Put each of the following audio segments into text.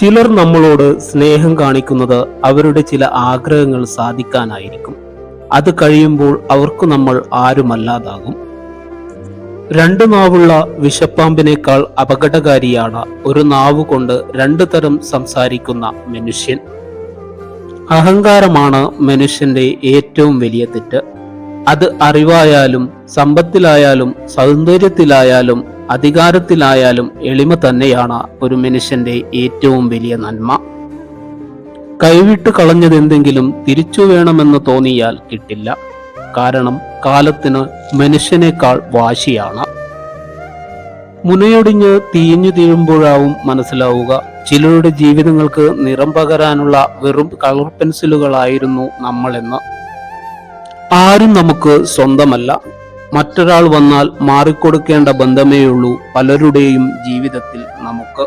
ചിലർ നമ്മളോട് സ്നേഹം കാണിക്കുന്നത് അവരുടെ ചില ആഗ്രഹങ്ങൾ സാധിക്കാനായിരിക്കും. അത് കഴിയുമ്പോൾ അവർക്ക് നമ്മൾ ആരുമല്ലാതാകും. രണ്ടു നാവുള്ള വിഷപ്പാമ്പിനേക്കാൾ അപകടകാരിയാണ് ഒരു നാവ് കൊണ്ട് രണ്ടു തരം സംസാരിക്കുന്ന മനുഷ്യൻ. അഹങ്കാരമാണ് മനുഷ്യന്റെ ഏറ്റവും വലിയ തെറ്റ്. അത് അറിവായാലും സമ്പത്തിലായാലും സൗന്ദര്യത്തിലായാലും അധികാരത്തിലായാലും എളിമ തന്നെയാണ് ഒരു മനുഷ്യന്റെ ഏറ്റവും വലിയ നന്മ. കൈവിട്ട് കളഞ്ഞതെന്തെങ്കിലും തിരിച്ചു വേണമെന്ന് തോന്നിയാൽ കിട്ടില്ല. കാരണം കാലത്തിന് മനുഷ്യനേക്കാൾ വാശിയാണ്. മുനയൊടിഞ്ഞ് തീഞ്ഞു തീരുമ്പോഴാവും മനസ്സിലാവുക ചിലരുടെ ജീവിതങ്ങൾക്ക് നിറം പകരാനുള്ള വെറും കളർ പെൻസിലുകളായിരുന്നു നമ്മളെന്ന്. ആരും നമുക്ക് സ്വന്തമല്ല. മറ്റൊരാൾ വന്നാൽ മാറിക്കൊടുക്കേണ്ട ബന്ധമേയുള്ളൂ പലരുടെയും ജീവിതത്തിൽ നമുക്ക്.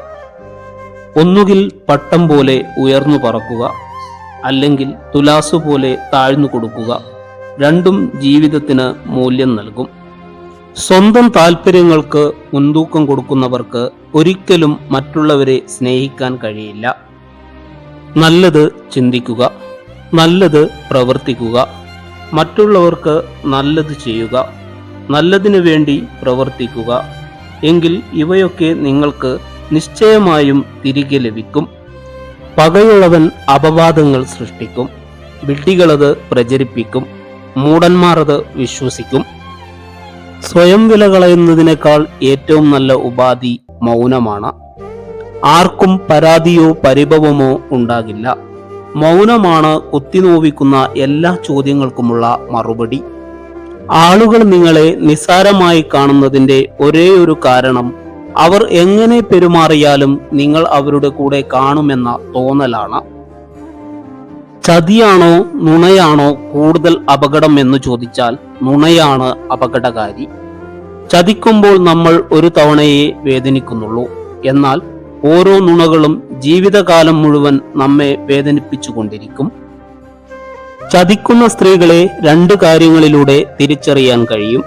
ഒന്നുകിൽ പട്ടം പോലെ ഉയർന്നു പറക്കുക, അല്ലെങ്കിൽ തുലാസ് പോലെ താഴ്ന്നു കൊടുക്കുക. രണ്ടും ജീവിതത്തിന് മൂല്യം നൽകും. സ്വന്തം താല്പര്യങ്ങൾക്ക് മുൻതൂക്കം കൊടുക്കുന്നവർക്ക് ഒരിക്കലും മറ്റുള്ളവരെ സ്നേഹിക്കാൻ കഴിയില്ല. നല്ലത് ചിന്തിക്കുക, നല്ലത് പ്രവർത്തിക്കുക, മറ്റുള്ളവർക്ക് നല്ലത് ചെയ്യുക, നല്ലതിനു വേണ്ടി പ്രവർത്തിക്കുക. എങ്കിൽ ഇവയൊക്കെ നിങ്ങൾക്ക് നിശ്ചയമായും തിരികെ ലഭിക്കും. പകയുള്ളവൻ അപവാദങ്ങൾ സൃഷ്ടിക്കും, വിഡ്ഢികളത് പ്രചരിപ്പിക്കും, മൂഢന്മാർ അത് വിശ്വസിക്കും. സ്വയം വില കളയുന്നതിനേക്കാൾ ഏറ്റവും നല്ല ഉപാധി മൗനമാണ്. ആർക്കും പരാതിയോ പരിഭവമോ ഉണ്ടാകില്ല. മൗനമാണ് കുത്തിനോവിക്കുന്ന എല്ലാ ചോദ്യങ്ങൾക്കുമുള്ള മറുപടി. ആളുകൾ നിങ്ങളെ നിസ്സാരമായി കാണുന്നതിന്റെ ഒരേ ഒരു കാരണം അവർ എങ്ങനെ പെരുമാറിയാലും നിങ്ങൾ അവരുടെ കൂടെ കാണുമെന്ന തോന്നലാണ്. ചതിയാണോ നുണയാണോ കൂടുതൽ അപകടം എന്ന് ചോദിച്ചാൽ നുണയാണ് അപകടകാരി. ചതിക്കുമ്പോൾ നമ്മൾ ഒരു തവണയേ വേദനിക്കുന്നുള്ളൂ. എന്നാൽ ഓരോ നുണകളും ജീവിതകാലം മുഴുവൻ നമ്മെ വേദനിപ്പിച്ചുകൊണ്ടിരിക്കും. ചതിക്കുന്ന സ്ത്രീകളെ രണ്ട് കാര്യങ്ങളിലൂടെ തിരിച്ചറിയാൻ കഴിയും.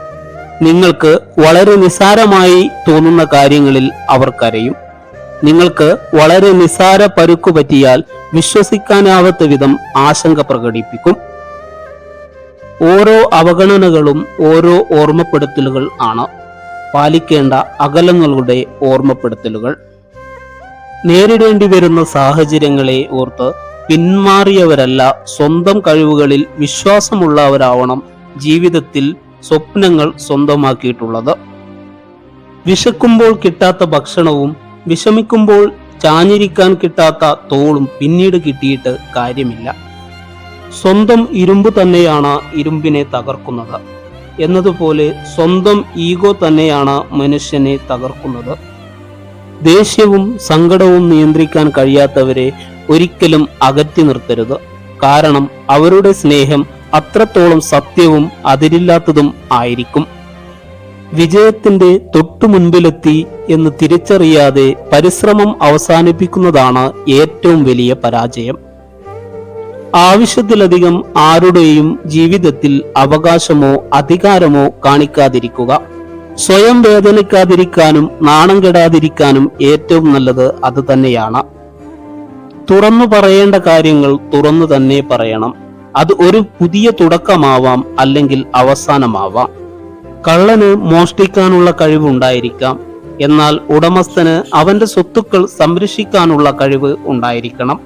നിങ്ങൾക്ക് വളരെ നിസ്സാരമായി തോന്നുന്ന കാര്യങ്ങളിൽ അവർ കരയും. നിങ്ങൾക്ക് വളരെ നിസ്സാര പരുക്കു പറ്റിയാൽ വിശ്വസിക്കാനാവാത്ത വിധം ആശങ്ക പ്രകടിപ്പിക്കും. ഓരോ അവഗണനകളും ഓരോ ഓർമ്മപ്പെടുത്തലുകൾ ആണ്, പാലിക്കേണ്ട അകലങ്ങളുടെ ഓർമ്മപ്പെടുത്തലുകൾ. നേരിടേണ്ടി വരുന്ന സാഹചര്യങ്ങളെ ഓർത്ത് പിന്മാറിയവരല്ല, സ്വന്തം കഴിവുകളിൽ വിശ്വാസമുള്ളവരാവണം ജീവിതത്തിൽ സ്വപ്നങ്ങൾ സ്വന്തമാക്കിയിട്ടുള്ളത്. വിശക്കുമ്പോൾ കിട്ടാത്ത ഭക്ഷണവും വിഷമിക്കുമ്പോൾ ചാഞ്ഞിരിക്കാൻ കിട്ടാത്ത തോളും പിന്നീട് കിട്ടിയിട്ട് കാര്യമില്ല. സ്വന്തം ഇരുമ്പ് തന്നെയാണ് ഇരുമ്പിനെ തകർക്കുന്നത് എന്നതുപോലെ സ്വന്തം ഈഗോ തന്നെയാണ് മനുഷ്യനെ തകർക്കുന്നത്. ദേഷ്യവും സങ്കടവും നിയന്ത്രിക്കാൻ കഴിയാത്തവരെ ഒരിക്കലും അകറ്റി നിർത്തരുത്. കാരണം അവരുടെ സ്നേഹം അത്രത്തോളം സത്യവും അതിരില്ലാത്തതും ആയിരിക്കും. വിജയത്തിന്റെ തൊട്ടു മുൻപിലെത്തി എന്ന് തിരിച്ചറിയാതെ പരിശ്രമം അവസാനിപ്പിക്കുന്നതാണ് ഏറ്റവും വലിയ പരാജയം. ആവശ്യത്തിലധികം ആരുടെയും ജീവിതത്തിൽ അവകാശമോ അധികാരമോ കാണിക്കാതിരിക്കുക. സ്വയം വേദനിക്കാതിരിക്കാനും നാണം കെടാതിരിക്കാനും ഏറ്റവും നല്ലത് അത് തന്നെയാണ്. തുറന്നു പറയേണ്ട കാര്യങ്ങൾ തുറന്നു തന്നെ പറയണം. അത് ഒരു പുതിയ തുടക്കമാവാം, അല്ലെങ്കിൽ അവസാനമാവാം. കള്ളന് മോഷ്ടിക്കാനുള്ള കഴിവുണ്ടായിരിക്കാം, എന്നാൽ ഉടമസ്ഥന് അവന്റെ സ്വത്തുക്കൾ സംരക്ഷിക്കാനുള്ള കഴിവ് ഉണ്ടായിരിക്കണം.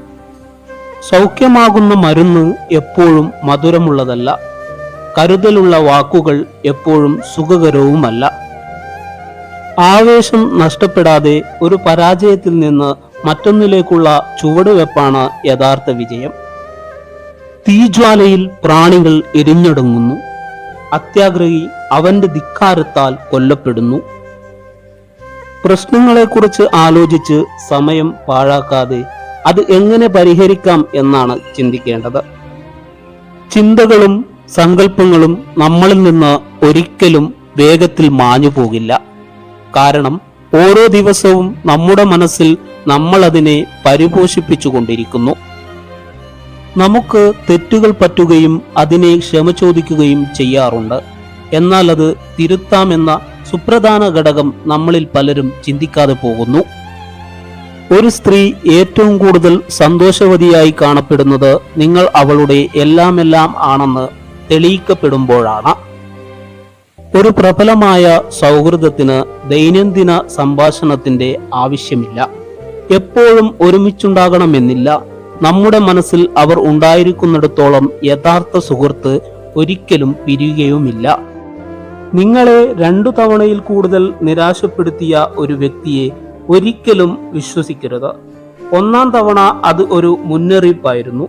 സൗഖ്യമാകുന്ന മരുന്ന് എപ്പോഴും മധുരമുള്ളതല്ല. കരുതലുള്ള വാക്കുകൾ എപ്പോഴും സുഖകരവുമല്ല. ആവേശം നഷ്ടപ്പെടാതെ ഒരു പരാജയത്തിൽ നിന്ന് മറ്റൊന്നിലേക്കുള്ള ചുവടുവെപ്പാണ് യഥാർത്ഥ വിജയം. തീജ്വാലയിൽ പ്രാണികൾ എരിഞ്ഞൊടുങ്ങുന്നു, അത്യാഗ്രഹി അവന്റെ ധിക്കാരത്താൽ കൊല്ലപ്പെടുന്നു. പ്രശ്നങ്ങളെക്കുറിച്ച് ആലോചിച്ച് സമയം പാഴാക്കാതെ അത് എങ്ങനെ പരിഹരിക്കാം എന്നാണ് ചിന്തിക്കേണ്ടത്. ചിന്തകളും സങ്കല്പങ്ങളും നമ്മളിൽ നിന്ന് ഒരിക്കലും വേഗത്തിൽ മാഞ്ഞു പോകില്ല. കാരണം ഓരോ ദിവസവും നമ്മുടെ മനസ്സിൽ നമ്മൾ അതിനെ പരിപോഷിപ്പിച്ചുകൊണ്ടിരിക്കുന്നു. നമുക്ക് തെറ്റുകൾ പറ്റുകയും അതിനെ ക്ഷമ ചോദിക്കുകയും ചെയ്യാറുണ്ട്. എന്നാൽ അത് തിരുത്താമെന്ന സുപ്രധാന ഘടകം നമ്മളിൽ പലരും ചിന്തിക്കാതെ പോകുന്നു. ഒരു സ്ത്രീ ഏറ്റവും കൂടുതൽ സന്തോഷവതിയായി കാണപ്പെടുന്നത് നിങ്ങൾ അവളുടെ എല്ലാമെല്ലാം ആണെന്ന് തെളിയിക്കപ്പെടുമ്പോഴാണ്. ഒരു പ്രബലമായ സൗഹൃദത്തിന് ദൈനംദിന സംഭാഷണത്തിന്റെ ആവശ്യമില്ല. എപ്പോഴും ഒരുമിച്ചുണ്ടാകണമെന്നില്ല. നമ്മുടെ മനസ്സിൽ അവർ ഉണ്ടായിരിക്കുന്നിടത്തോളം യഥാർത്ഥ സുഹൃത്ത് ഒരിക്കലും പിരിയുകയുമില്ല. നിങ്ങളെ 2 തവണയിൽ കൂടുതൽ നിരാശപ്പെടുത്തിയ ഒരു വ്യക്തിയെ ഒരിക്കലും വിശ്വസിക്കരുത്. 1-ാം തവണ അത് ഒരു മുന്നറിയിപ്പായിരുന്നു.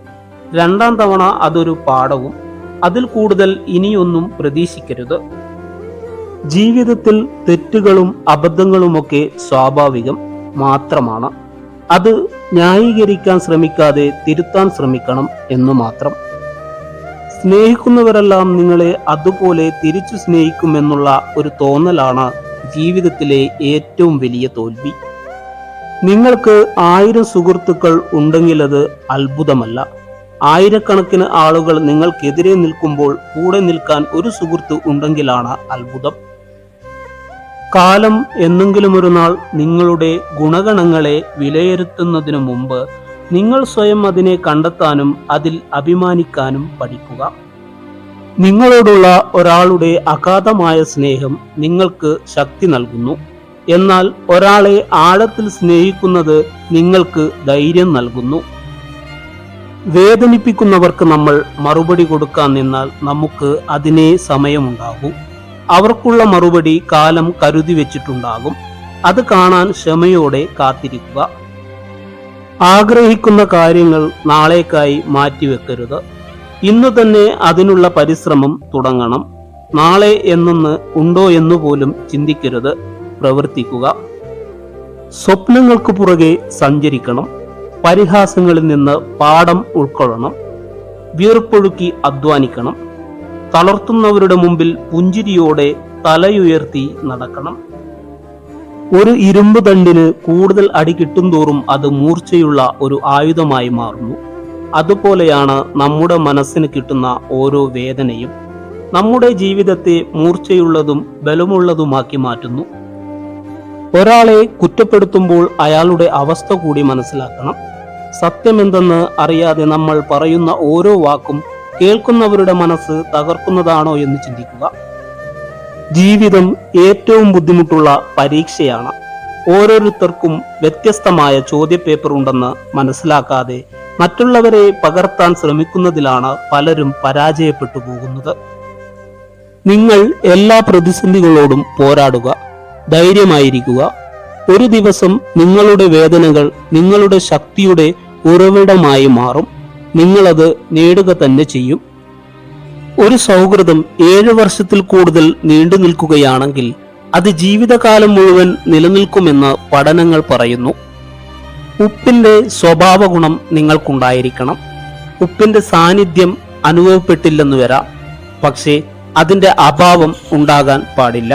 2-ാം തവണ അതൊരു പാഠവും. അതിൽ കൂടുതൽ ഇനിയൊന്നും പ്രതീക്ഷിക്കരുത്. ജീവിതത്തിൽ തെറ്റുകളും അബദ്ധങ്ങളുമൊക്കെ സ്വാഭാവികം മാത്രമാണ്. അത് ന്യായീകരിക്കാൻ ശ്രമിക്കാതെ തിരുത്താൻ ശ്രമിക്കണം എന്നു മാത്രം. സ്നേഹിക്കുന്നവരെല്ലാം നിങ്ങളെ അതുപോലെ തിരിച്ചു സ്നേഹിക്കുമെന്നുള്ള ഒരു തോന്നലാണ് ജീവിതത്തിലെ ഏറ്റവും വലിയ തോൽവി. നിങ്ങൾക്ക് 1000 സുഹൃത്തുക്കൾ ഉണ്ടെങ്കിലത് അത്ഭുതമല്ല. ആയിരക്കണക്കിന് ആളുകൾ നിങ്ങൾക്കെതിരെ നിൽക്കുമ്പോൾ കൂടെ നിൽക്കാൻ ഒരു സുഹൃത്ത് ഉണ്ടെങ്കിലാണ് അത്ഭുതം. കാലം എന്നെങ്കിലും ഒരു നാൾ നിങ്ങളുടെ ഗുണഗണങ്ങളെ വിലയിരുത്തുന്നതിനു മുമ്പ് നിങ്ങൾ സ്വയം അതിനെ കണ്ടെത്താനും അതിൽ അഭിമാനിക്കാനും പഠിക്കുക. നിങ്ങളോടുള്ള ഒരാളുടെ അഗാധമായ സ്നേഹം നിങ്ങൾക്ക് ശക്തി നൽകുന്നു. എന്നാൽ ഒരാളെ ആഴത്തിൽ സ്നേഹിക്കുന്നത് നിങ്ങൾക്ക് ധൈര്യം നൽകുന്നു. വേദനിപ്പിക്കുന്നവർക്ക് നമ്മൾ മറുപടി കൊടുക്കാൻ നിന്നാൽ നമുക്ക് അതിനേ സമയമുണ്ടാകൂ. അവർക്കുള്ള മറുപടി കാലം കരുതി വെച്ചിട്ടുണ്ടാകും. അത് കാണാൻ ക്ഷമയോടെ കാത്തിരിക്കുക. ആഗ്രഹിക്കുന്ന കാര്യങ്ങൾ നാളേക്കായി മാറ്റിവെക്കരുത്. ഇന്നു തന്നെ അതിനുള്ള പരിശ്രമം തുടങ്ങണം. നാളെ എന്നൊന്ന് ഉണ്ടോ എന്ന് പോലും ചിന്തിക്കരുത്, പ്രവർത്തിക്കുക. സ്വപ്നങ്ങൾക്ക് പുറകെ സഞ്ചരിക്കണം. പരിഹാസങ്ങളിൽ നിന്ന് പാഠം ഉൾക്കൊള്ളണം. വീർപ്പൊഴുക്കി അധ്വാനിക്കണം. തളർത്തുന്നവരുടെ മുമ്പിൽ പുഞ്ചിരിയോടെ തലയുയർത്തി നടക്കണം. ഒരു ഇരുമ്പ് തണ്ടിന് കൂടുതൽ അടി കിട്ടുംതോറും അത് മൂർച്ചയുള്ള ഒരു ആയുധമായി മാറുന്നു. അതുപോലെയാണ് നമ്മുടെ മനസ്സിന് കിട്ടുന്ന ഓരോ വേദനയും നമ്മുടെ ജീവിതത്തെ മൂർച്ചയുള്ളതും ബലമുള്ളതുമാക്കി മാറ്റുന്നു. ഒരാളെ കുറ്റപ്പെടുത്തുമ്പോൾ അയാളുടെ അവസ്ഥ കൂടി മനസ്സിലാക്കണം. സത്യമെന്തെന്ന് അറിയാതെ നമ്മൾ പറയുന്ന ഓരോ വാക്കും കേൾക്കുന്നവരുടെ മനസ്സ് തകർക്കുന്നതാണോ എന്ന് ചിന്തിക്കുക. ജീവിതം ഏറ്റവും ബുദ്ധിമുട്ടുള്ള പരീക്ഷയാണ്. ഓരോരുത്തർക്കും വ്യത്യസ്തമായ ചോദ്യപേപ്പർ ഉണ്ടെന്ന് മനസ്സിലാക്കാതെ മറ്റുള്ളവരെ പകർത്താൻ ശ്രമിക്കുന്നതിലാണ് പലരും പരാജയപ്പെട്ടു പോകുന്നത്. നിങ്ങൾ എല്ലാ പ്രതിസന്ധികളോടും പോരാടുക. ധൈര്യമായിരിക്കുക. ഒരു ദിവസം നിങ്ങളുടെ വേദനകൾ നിങ്ങളുടെ ശക്തിയുടെ ഉറവിടമായി മാറും. നിങ്ങളത് നേടുക തന്നെ ചെയ്യും. ഒരു സൗഹൃദം 7 വർഷത്തിൽ കൂടുതൽ നീണ്ടു നിൽക്കുകയാണെങ്കിൽ അത് ജീവിതകാലം മുഴുവൻ നിലനിൽക്കുമെന്ന് പഠനങ്ങൾ പറയുന്നു. ഉപ്പിന്റെ സ്വഭാവ ഗുണം നിങ്ങൾക്കുണ്ടായിരിക്കണം. ഉപ്പിന്റെ സാന്നിധ്യം അനുഭവപ്പെട്ടില്ലെന്ന് വരാം, പക്ഷേ അതിന്റെ അഭാവം ഉണ്ടാകാൻ പാടില്ല.